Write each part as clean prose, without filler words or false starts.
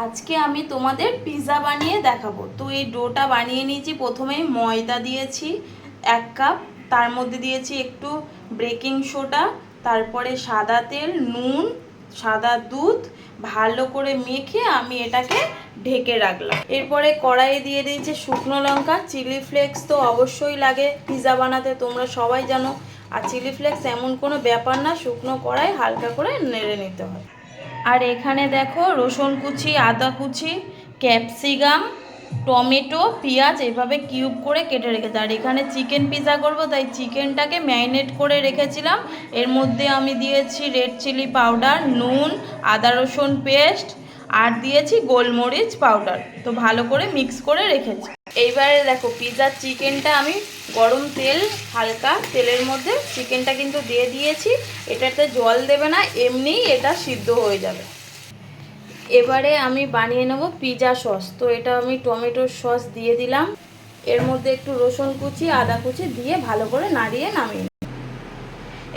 আজকে আমি তোমাদের পিৎজা বানিয়ে দেখাবো। তো এই ডোটা বানিয়ে নিয়েছি। প্রথমেই ময়দা দিয়েছি 1 কাপ, তার মধ্যে দিয়েছি একটু বেকিং সোডা, তারপরে সাদা তেল, নুন, সাদা দুধ, ভালো করে মেখে আমি এটাকে ঢেকে রাখলাম। এরপরে কড়াইয়ে দিয়ে দিয়েছি শুকনো লঙ্কা, চিলি ফ্লেক্স তো অবশ্যই লাগে পিৎজা বানাতে, তোমরা সবাই জানো। আর চিলি ফ্লেক্স এমন কোনো ব্যাপার না, শুকনো কড়াই হালকা করে নেড়ে নিতে হয়। আর এখানে দেখো রসুন কুচি, আদা কুচি, ক্যাপসিকাম, টমেটো, পেঁয়াজ এভাবে কিউব করে কেটে রেখেছি। আর এখানে চিকেন পিৎজা করব, তাই চিকেনটাকে ম্যারিনেট করে রেখেছিলাম। এর মধ্যে আমি দিয়েছি রেড চিলি পাউডার, নুন, আদা রসুন পেস্ট আর দিয়েছি গোলমরিচ পাউডার। তো ভালো করে মিক্স করে রেখেছি। এইবারে দেখো পিৎজার চিকেনটা আমি গরম তেল, হালকা তেলের মধ্যে চিকেনটা কিন্তু দিয়ে দিয়েছি। এটাতে জল দেবে না, এমনিই এটা সিদ্ধ হয়ে যাবে। এবারে আমি বানিয়ে নেব পিৎজা সস। তো এটা আমি টমেটোর সস দিয়ে দিলাম। এর মধ্যে একটু রসুন কুচি, আদা কুচি দিয়ে ভালো করে নাড়িয়ে নামিয়ে।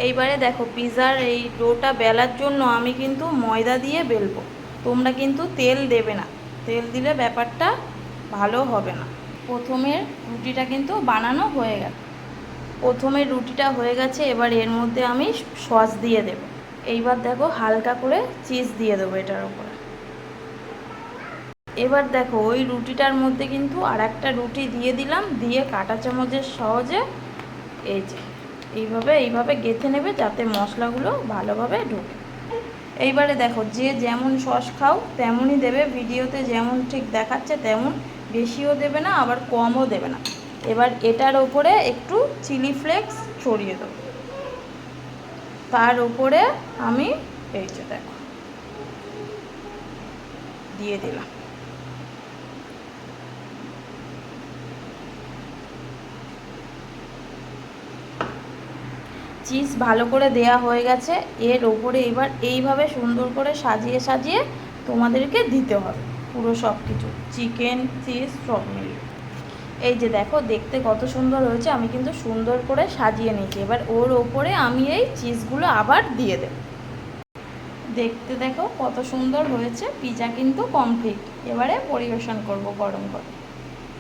এইবারে দেখো পিৎজার এই ডোটা বেলার জন্য আমি কিন্তু ময়দা দিয়ে বেলবো। তোমরা কিন্তু তেল দেবে না, তেল দিলে ব্যাপারটা ভালো হবে না। প্রথমের রুটিটা কিন্তু বানানো হয়ে গেছে। প্রথমে রুটিটা হয়ে গেছে, এবার এর মধ্যে আমি সস দিয়ে দেব। এইবার দেখো হালকা করে চিজ দিয়ে দেবো এটার উপরে। এবার দেখো ওই রুটিটার মধ্যে কিন্তু আর একটা রুটি দিয়ে দিলাম, দিয়ে কাঁটা চামচের সহজে এই যে এইভাবে গেঁথে নেবে, যাতে মশলাগুলো ভালোভাবে ঢোকে। এইবারে দেখো যে যেমন সস খাও তেমনই দেবে, ভিডিওতে যেমন ঠিক দেখাচ্ছে তেমন, বেশিও দেবে না আবার কমও দেবে না। এবার এটার ওপরে একটু চিলি ফ্লেক্স ছড়িয়ে দেবো। তার উপরে আমি এই যে দেখো দিয়ে দিলাম। চিজ ভালো করে দেয়া হয়ে গেছে। এর ওপরে এবার এইভাবে সুন্দর করে সাজিয়ে সাজিয়ে তোমাদেরকে দিতে হবে পুরো সব কিছু, চিকেন চিজ সব মিলিয়ে। এই যে দেখো দেখতে কত সুন্দর হয়েছে, আমি কিন্তু সুন্দর করে সাজিয়ে নিয়েছি। এবার ওর ওপরে আমি এই চিজগুলো আবার দিয়ে দেব। দেখতে দেখো কত সুন্দর হয়েছে, পিৎজা কিন্তু কমপ্লিট। এবারে পরিবেশন করব গরম করে।